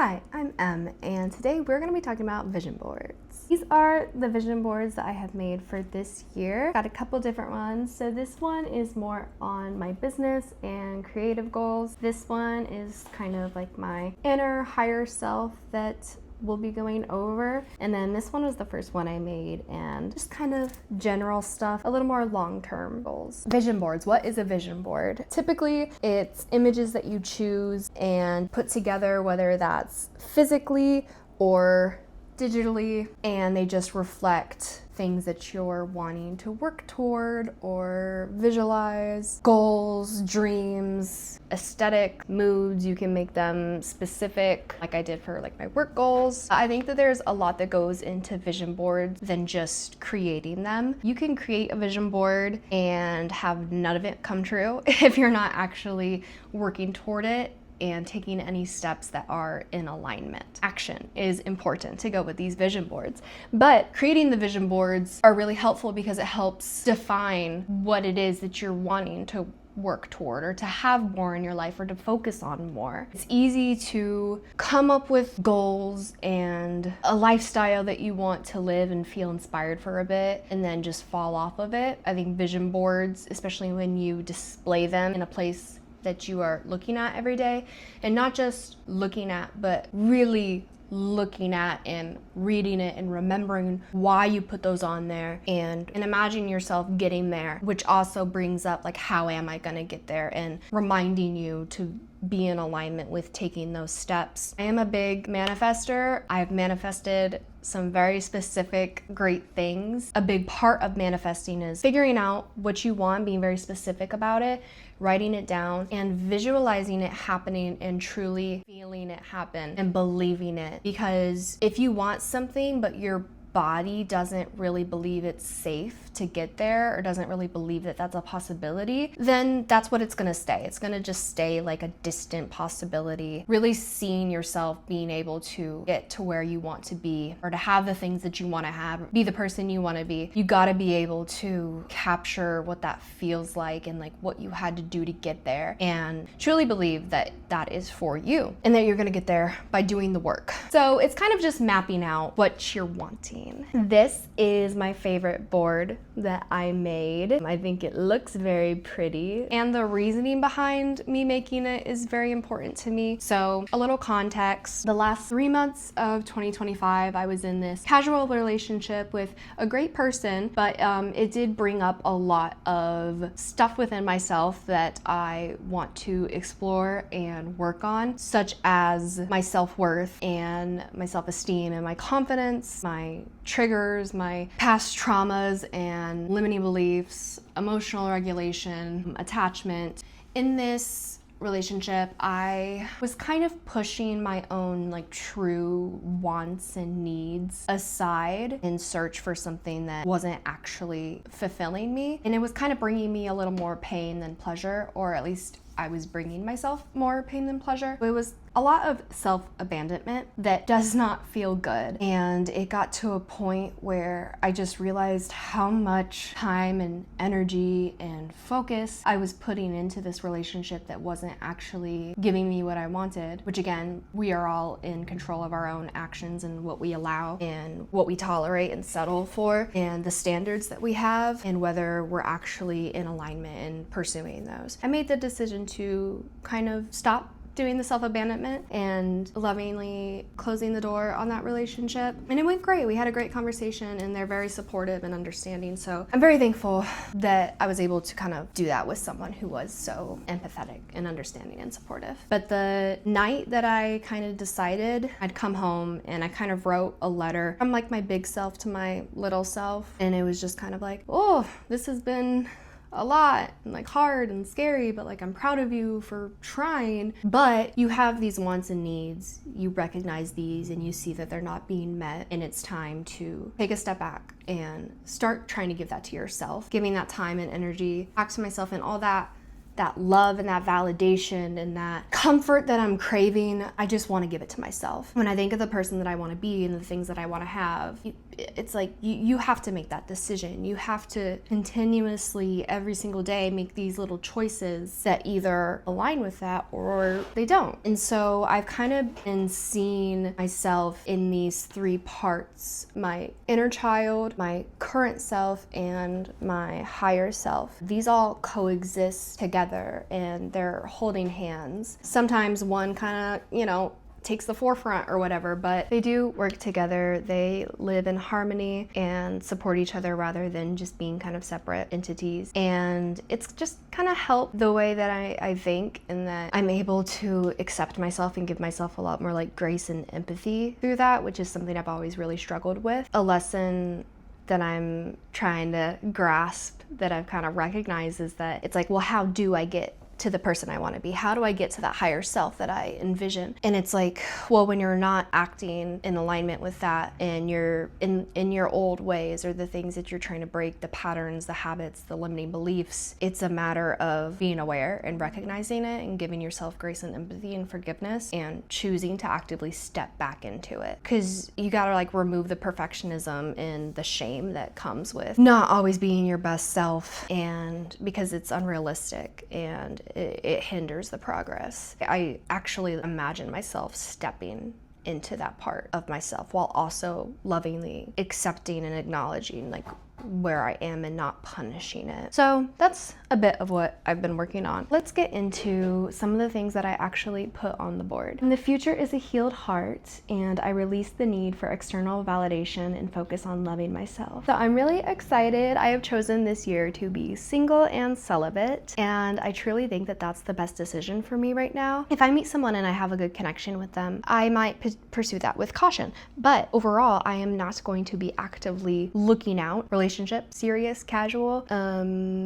Hi, I'm Em, and today we're going to be talking about vision boards. These are the vision boards that I have made for this year. Got a couple different ones. So this one is more on my business and creative goals. This one is kind of like my inner higher self that we'll be going over. And then this one was the first one I made, and just kind of general stuff, a little more long-term goals. Vision boards. What is a vision board? Typically, it's images that you choose and put together, whether that's physically or digitally, and they just reflect things that you're wanting to work toward or visualize, goals, dreams, aesthetic moods. You can make them specific, like I did for like my work goals. I think that there's a lot that goes into vision boards than just creating them. You can create a vision board and have none of it come true if you're not actually working toward it and taking any steps that are in alignment. Action is important to go with these vision boards, but creating the vision boards are really helpful because it helps define what it is that you're wanting to work toward or to have more in your life or to focus on more. It's easy to come up with goals and a lifestyle that you want to live and feel inspired for a bit and then just fall off of it. I think vision boards, especially when you display them in a place that you are looking at every day, and not just looking at, but really looking at and reading it and remembering why you put those on there and imagine yourself getting there, which also brings up like, how am I gonna get there, and reminding you to be in alignment with taking those steps. I am a big manifester. I've manifested some very specific great things. A big part of manifesting is figuring out what you want, being very specific about it, writing it down, and visualizing it happening and truly feeling it happen and believing it. Because if you want something but your body doesn't really believe it's safe to get there or doesn't really believe that that's a possibility, then that's what it's gonna stay. It's gonna just stay like a distant possibility. Really seeing yourself being able to get to where you want to be or to have the things that you want to have, be the person you want to be, you got to be able to capture what that feels like and like what you had to do to get there, and truly believe that that is for you and that you're gonna get there by doing the work. So it's kind of just mapping out what you're wanting. This is my favorite board that I made. I think it looks very pretty, and the reasoning behind me making it is very important to me. So a little context: the last 3 months of 2025, I was in this casual relationship with a great person, but it did bring up a lot of stuff within myself that I want to explore and work on, such as my self-worth and my self-esteem and my confidence, my triggers, my past traumas and limiting beliefs, emotional regulation, attachment. In this relationship, I was kind of pushing my own like true wants and needs aside in search for something that wasn't actually fulfilling me. And it was kind of bringing me a little more pain than pleasure, or at least I was bringing myself more pain than pleasure. It was a lot of self-abandonment that does not feel good. And it got to a point where I just realized how much time and energy and focus I was putting into this relationship that wasn't actually giving me what I wanted, which again, we are all in control of our own actions and what we allow and what we tolerate and settle for and the standards that we have and whether we're actually in alignment and pursuing those. I made the decision to kind of stop doing the self-abandonment and lovingly closing the door on that relationship. And it went great. We had a great conversation and they're very supportive and understanding. So I'm very thankful that I was able to kind of do that with someone who was so empathetic and understanding and supportive. But the night that I kind of decided, I'd come home and I kind of wrote a letter from like my big self to my little self. And it was just kind of like, oh, this has been a lot and like hard and scary, but like I'm proud of you for trying. But you have these wants and needs, you recognize these and you see that they're not being met, and it's time to take a step back and start trying to give that to yourself, giving that time and energy back to myself. And all that that love and that validation and that comfort that I'm craving, I just want to give it to myself. When I think of the person that I want to be and the things that I want to have, it's like you have to make that decision. You have to continuously, every single day, make these little choices that either align with that or they don't. And so I've kind of been seeing myself in these three parts: my inner child, my current self, and my higher self. These all coexist together and they're holding hands. Sometimes one kind of, takes the forefront or whatever, but they do work together. They live in harmony and support each other rather than just being kind of separate entities. And it's just kind of helped the way that I think, and that I'm able to accept myself and give myself a lot more like grace and empathy through that, which is something I've always really struggled with. A lesson that I'm trying to grasp, that I've kind of recognized, is that it's like, well, how do I get to the person I want to be? How do I get to that higher self that I envision? And it's like, well, when you're not acting in alignment with that, and you're in your old ways, or the things that you're trying to break, the patterns, the habits, the limiting beliefs, it's a matter of being aware and recognizing it and giving yourself grace and empathy and forgiveness, and choosing to actively step back into it. Because you gotta like remove the perfectionism and the shame that comes with not always being your best self, and because it's unrealistic and it hinders the progress. I actually imagine myself stepping into that part of myself while also lovingly accepting and acknowledging like where I am and not punishing it. So that's a bit of what I've been working on. Let's get into some of the things that I actually put on the board. And the future is a healed heart, and I release the need for external validation and focus on loving myself. So I'm really excited. I have chosen this year to be single and celibate, and I truly think that that's the best decision for me right now. If I meet someone and I have a good connection with them, I might pursue that with caution. But overall, I am not going to be actively looking out relationship, serious, casual,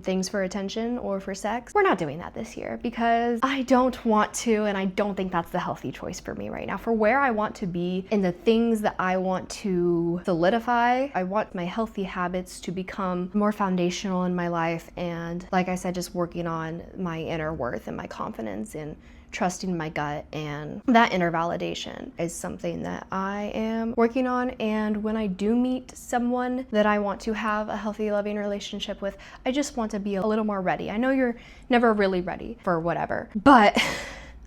things for attention or for sex. We're not doing that this year because I don't want to, and I don't think that's the healthy choice for me right now. For where I want to be and the things that I want to solidify, I want my healthy habits to become more foundational in my life, and like I said, just working on my inner worth and my confidence and trusting my gut, and that inner validation is something that I am working on. And when I do meet someone that I want to have a healthy, loving relationship with, I just want to be a little more ready. I know you're never really ready for whatever, but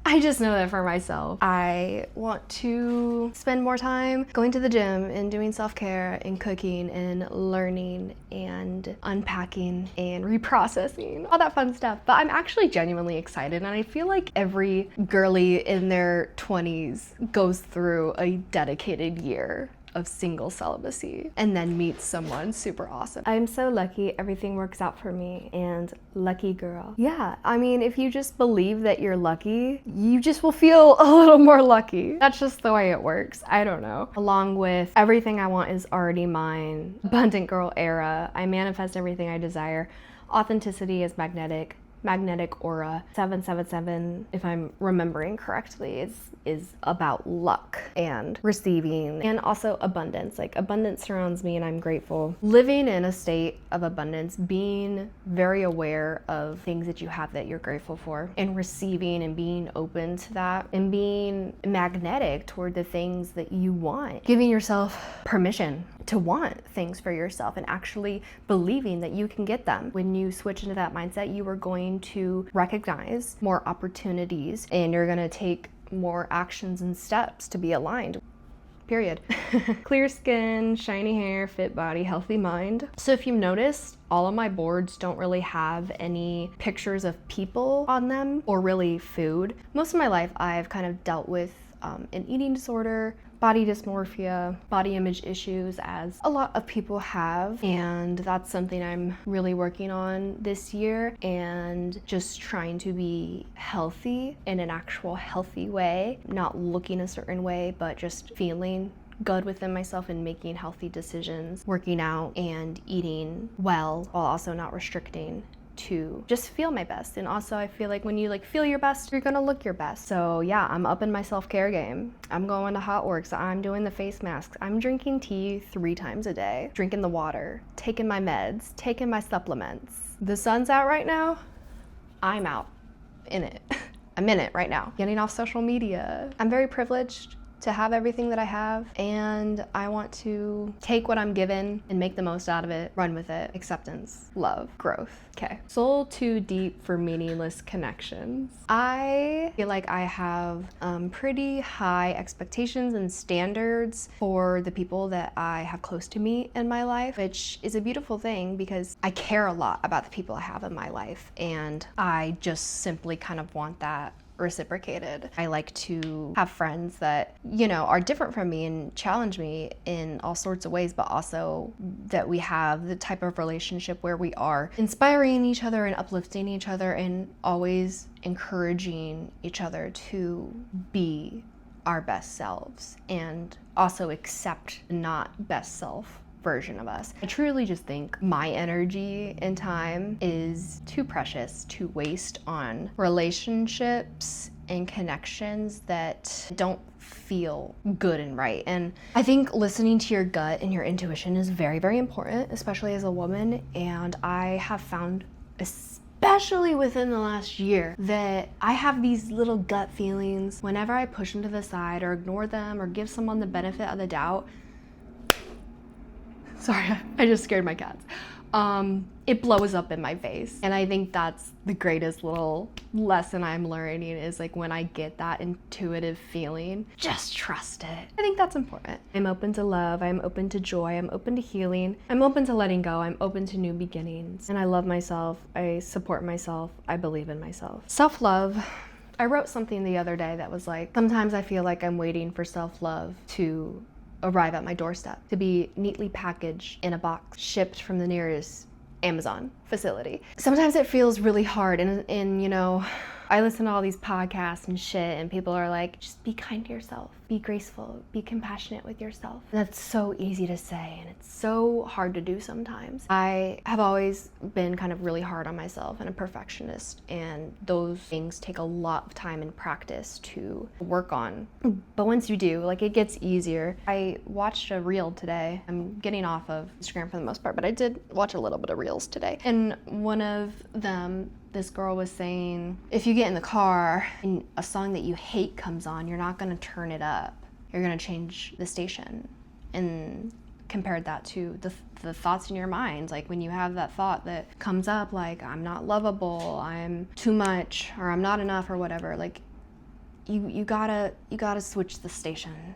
I just know that for myself, I want to spend more time going to the gym and doing self-care and cooking and learning and unpacking and reprocessing, all that fun stuff. But I'm actually genuinely excited, and I feel like every girly in their 20s goes through a dedicated year of single celibacy and then meets someone super awesome. I'm so lucky. Everything works out for me, and lucky girl. Yeah, I mean, if you just believe that you're lucky, you just will feel a little more lucky. That's just the way it works. I don't know. Along with everything I want is already mine, abundant girl era, I manifest everything I desire, authenticity is magnetic, magnetic aura. 777, if I'm remembering correctly, is about luck and receiving, and also abundance. Like, abundance surrounds me and I'm grateful. Living in a state of abundance, being very aware of things that you have that you're grateful for, and receiving and being open to that, and being magnetic toward the things that you want. Giving yourself permission to want things for yourself and actually believing that you can get them. When you switch into that mindset, you are going to recognize more opportunities, and you're going to take more actions and steps to be aligned. Period. Clear skin, shiny hair, fit body, healthy mind. So if you've noticed, all of my boards don't really have any pictures of people on them, or really food. Most of my life I've kind of dealt with an eating disorder, body dysmorphia, body image issues, as a lot of people have, and that's something I'm really working on this year, and just trying to be healthy in an actual healthy way, not looking a certain way, but just feeling good within myself and making healthy decisions, working out and eating well while also not restricting, to just feel my best. And also, I feel like when you feel your best, you're gonna look your best. So yeah, I'm upping my self-care game. I'm going to Hot Works. I'm doing the face masks. I'm drinking tea 3 times a day, drinking the water, taking my meds, taking my supplements. The sun's out right now. I'm out in it. I'm in it right now. Getting off social media. I'm very privileged to have everything that I have, and I want to take what I'm given and make the most out of it, run with it. Acceptance, love, growth. Okay. Soul too deep for meaningless connections. I feel like I have pretty high expectations and standards for the people that I have close to me in my life, which is a beautiful thing because I care a lot about the people I have in my life, and I just simply kind of want that reciprocated. I like to have friends that, you know, are different from me and challenge me in all sorts of ways, but also that we have the type of relationship where we are inspiring each other and uplifting each other and always encouraging each other to be our best selves and also accept not best self version of us. I truly just think my energy and time is too precious to waste on relationships and connections that don't feel good and right. And I think listening to your gut and your intuition is very, very important, especially as a woman. And I have found, especially within the last year, that I have these little gut feelings whenever I push them to the side or ignore them or give someone the benefit of the doubt. Sorry, I just scared my cats. It blows up in my face. And I think that's the greatest little lesson I'm learning is like when I get that intuitive feeling, just trust it. I think that's important. I'm open to love, I'm open to joy, I'm open to healing, I'm open to letting go, I'm open to new beginnings. And I love myself, I support myself, I believe in myself. Self-love. I wrote something the other day that was like, sometimes I feel like I'm waiting for self-love to arrive at my doorstep, to be neatly packaged in a box, shipped from the nearest Amazon facility. Sometimes it feels really hard, and you know, I listen to all these podcasts and shit, and people are like, just be kind to yourself, be graceful, be compassionate with yourself. And that's so easy to say, and it's so hard to do sometimes. I have always been kind of really hard on myself and a perfectionist, and those things take a lot of time and practice to work on. But once you do, like, it gets easier. I watched a reel today. I'm getting off of Instagram for the most part, but I did watch a little bit of reels today. And one of them, this girl was saying, if you get in the car and a song that you hate comes on, you're not gonna turn it up. You're gonna change the station. And compared that to the thoughts in your mind. Like when you have that thought that comes up, like I'm not lovable, I'm too much, or I'm not enough, or whatever, like you gotta switch the station.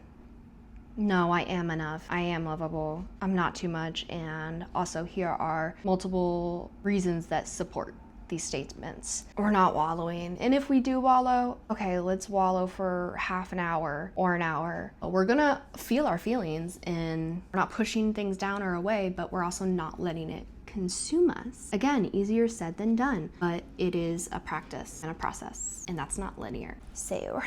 No, I am enough. I am lovable. I'm not too much. And also here are multiple reasons that support these statements. We're not wallowing. And if we do wallow, okay, let's wallow for half an hour or an hour. We're gonna feel our feelings, and we're not pushing things down or away, but we're also not letting it consume us. Again, easier said than done, but it is a practice and a process, and that's not linear. So,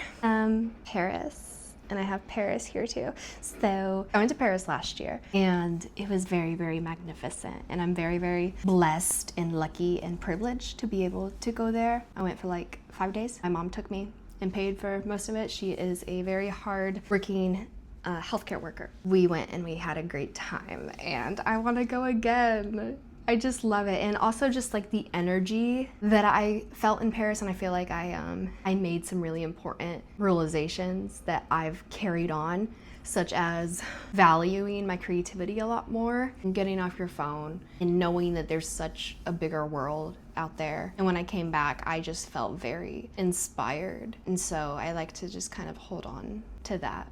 Paris. And I have Paris here too. So I went to Paris last year, and it was very, very magnificent. And I'm very, very blessed and lucky and privileged to be able to go there. I went for like 5 days. My mom took me and paid for most of it. She is a very hard working healthcare worker. We went and we had a great time, and I want to go again. I just love it. And also just like the energy that I felt in Paris, and I feel like I made some really important realizations that I've carried on, such as valuing my creativity a lot more and getting off your phone and knowing that there's such a bigger world out there. And when I came back, I just felt very inspired. And so I like to just kind of hold on to that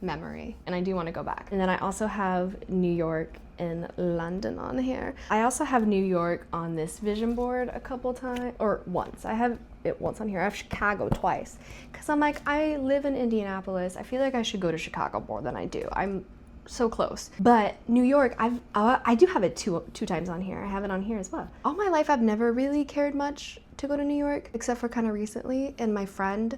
memory, and I do want to go back. And then I also have New York and London on here. I also have New York on this vision board a couple times, or once. I have it once on here. I have Chicago twice, because I'm like, I live in Indianapolis. I feel like I should go to Chicago more than I do. I'm so close. But New York, I do have it two times on here. I have it on here as well. All my life, I've never really cared much to go to New York, except for kind of recently, and my friend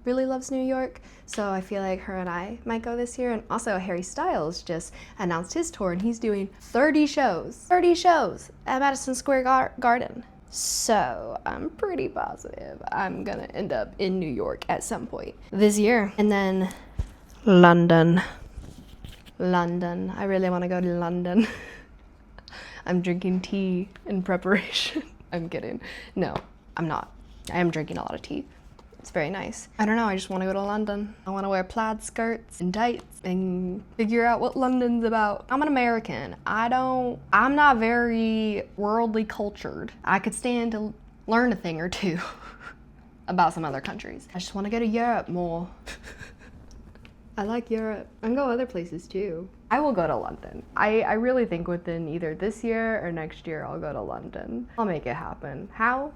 really loves New York, so I feel like her and I might go this year. And also Harry Styles just announced his tour, and he's doing 30 shows at Madison Square Garden. So I'm pretty positive I'm gonna end up in New York at some point this year. And then London. I really want to go to London. I'm drinking tea in preparation. I'm kidding. No, I'm not. I am drinking a lot of tea. It's very nice. I don't know, I just want to go to London. I want to wear plaid skirts and tights and figure out what London's about. I'm an American. I'm not very worldly cultured. I could stand to learn a thing or two about some other countries. I just want to go to Europe more. I like Europe. I can go other places too. I will go to London. I really think within either this year or next year I'll go to London. I'll make it happen. How?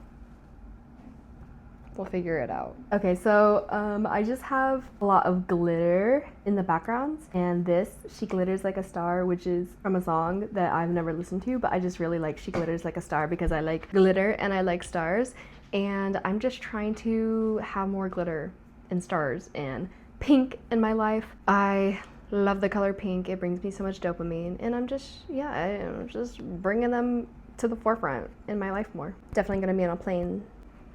We'll figure it out. Okay, so I just have a lot of glitter in the backgrounds, and this, She Glitters Like a Star, which is from a song that I've never listened to, but I just really like She Glitters Like a Star because I like glitter and I like stars, and I'm just trying to have more glitter and stars and pink in my life. I love the color pink. It brings me so much dopamine, and I'm just bringing them to the forefront in my life more. Definitely gonna be on a plane.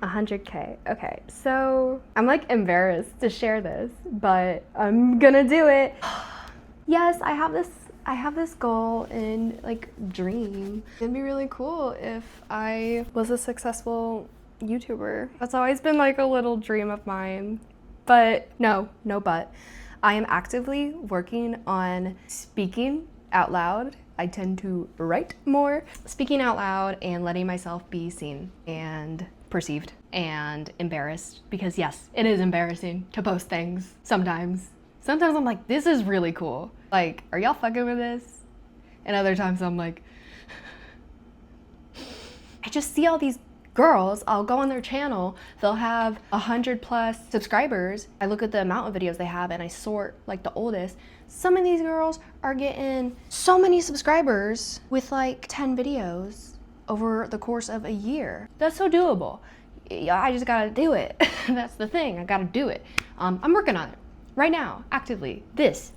100K. Okay, so I'm like embarrassed to share this, but I'm gonna do it. Yes, I have this goal and like dream. It'd be really cool if I was a successful YouTuber. That's always been like a little dream of mine. But no but. I am actively working on speaking out loud. I tend to write more. Speaking out loud and letting myself be seen and perceived and embarrassed, because yes, it is embarrassing to post things sometimes. Sometimes I'm like, this is really cool. Like, are y'all fucking with this? And other times I'm like, I just see all these girls, I'll go on their channel, they'll have 100+ subscribers. I look at the amount of videos they have and I sort like the oldest. Some of these girls are getting so many subscribers with like 10 videos over the course of a year. That's so doable. I just gotta do it. That's the thing, I gotta do it. I'm working on it right now, actively. This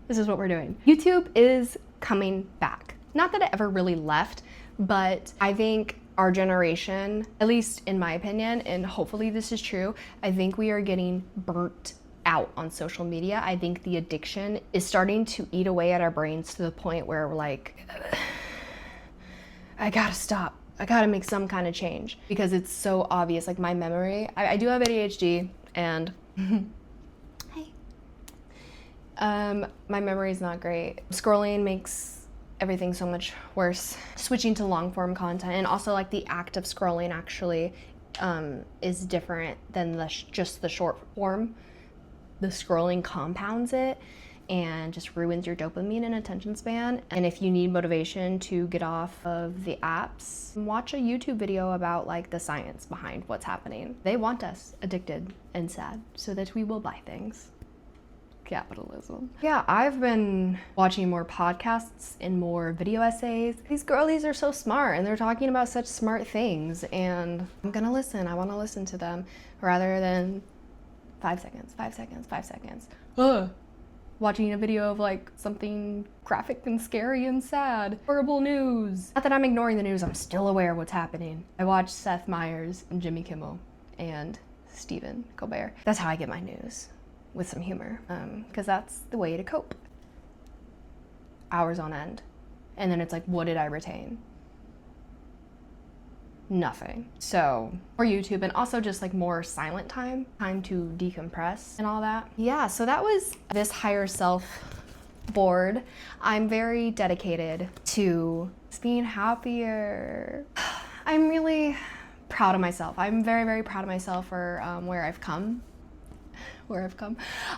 is what we're doing. YouTube is coming back. Not that it ever really left, but I think our generation, at least in my opinion, and hopefully this is true, I think we are getting burnt out on social media. I think the addiction is starting to eat away at our brains to the point where we're like, I gotta stop. I gotta make some kind of change because it's so obvious. Like my memory, I do have ADHD and hey, my memory is not great. Scrolling makes everything so much worse. Switching to long form content, and also like the act of scrolling actually is different than just the short form. The scrolling compounds it and just ruins your dopamine and attention span. And if you need motivation to get off of the apps, watch a YouTube video about like the science behind what's happening. They want us addicted and sad so that we will buy things. Capitalism. Yeah, I've been watching more podcasts and more video essays. These girlies are so smart and they're talking about such smart things, and I'm gonna listen. I want to listen to them rather than 5 seconds. Watching a video of like something graphic and scary and sad. Horrible news. Not that I'm ignoring the news, I'm still aware of what's happening. I watch Seth Meyers and Jimmy Kimmel and Stephen Colbert. That's how I get my news. With some humor, because that's the way to cope. Hours on end. And then it's like, what did I retain? Nothing. So, more YouTube, and also just like more silent time to decompress and all that. Yeah, so that was this higher self board. I'm very dedicated to just being happier. I'm really proud of myself. I'm very, very proud of myself for where I've come.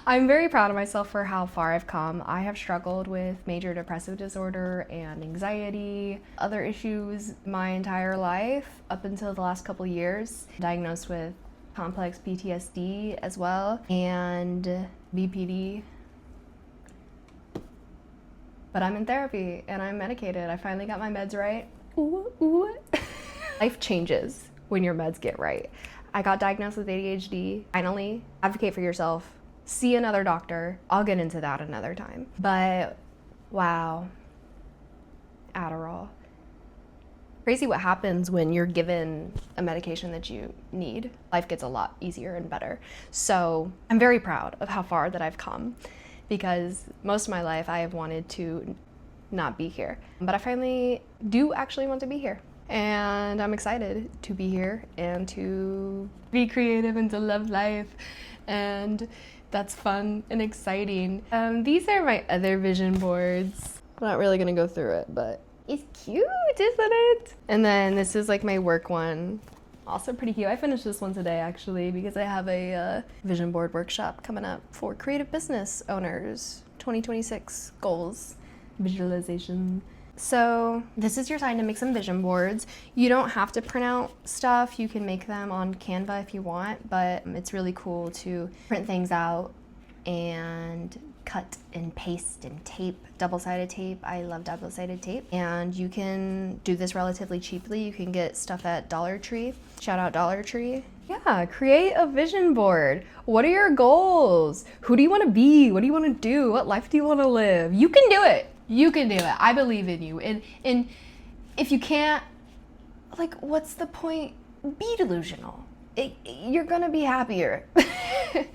I'm very proud of myself for how far I've come. I have struggled with major depressive disorder and anxiety, other issues my entire life up until the last couple years. Diagnosed with complex PTSD as well and BPD. But I'm in therapy and I'm medicated. I finally got my meds right. Ooh. Life changes when your meds get right. I got diagnosed with ADHD. Finally, advocate for yourself. See another doctor. I'll get into that another time. But wow, Adderall. Crazy what happens when you're given a medication that you need. Life gets a lot easier and better. So I'm very proud of how far that I've come, because most of my life I have wanted to not be here. But I finally do actually want to be here. And I'm excited to be here and to be creative and to love life. And that's fun and exciting. These are my other vision boards. I'm not really gonna go through it, but it's cute, isn't it? And then this is like my work one. Also pretty cute. I finished this one today actually because I have a vision board workshop coming up for creative business owners. 2026 goals, visualization. So this is your time to make some vision boards. You don't have to print out stuff. You can make them on Canva if you want, but it's really cool to print things out and cut and paste and tape, double-sided tape. I love double-sided tape. And you can do this relatively cheaply. You can get stuff at Dollar Tree. Shout out Dollar Tree. Yeah, create a vision board. What are your goals? Who do you want to be? What do you want to do? What life do you want to live? You can do it. You can do it. I believe in you. And if you can't, like, what's the point? Be delusional. You're gonna be happier.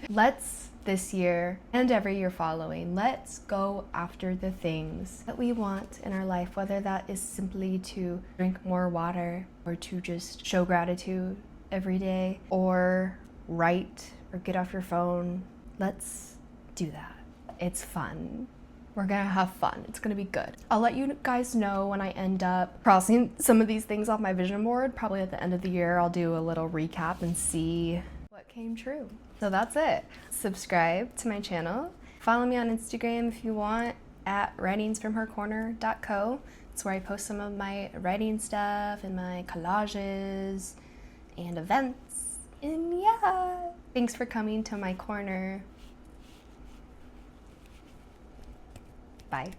Let's, this year and every year following, let's go after the things that we want in our life, whether that is simply to drink more water or to just show gratitude every day or write or get off your phone. Let's do that. It's fun. We're gonna have fun. It's gonna be good. I'll let you guys know when I end up crossing some of these things off my vision board. Probably at the end of the year, I'll do a little recap and see what came true. So that's it. Subscribe to my channel. Follow me on Instagram if you want at writingsfromhercorner.co. It's where I post some of my writing stuff and my collages and events. And yeah, thanks for coming to my corner. Bye.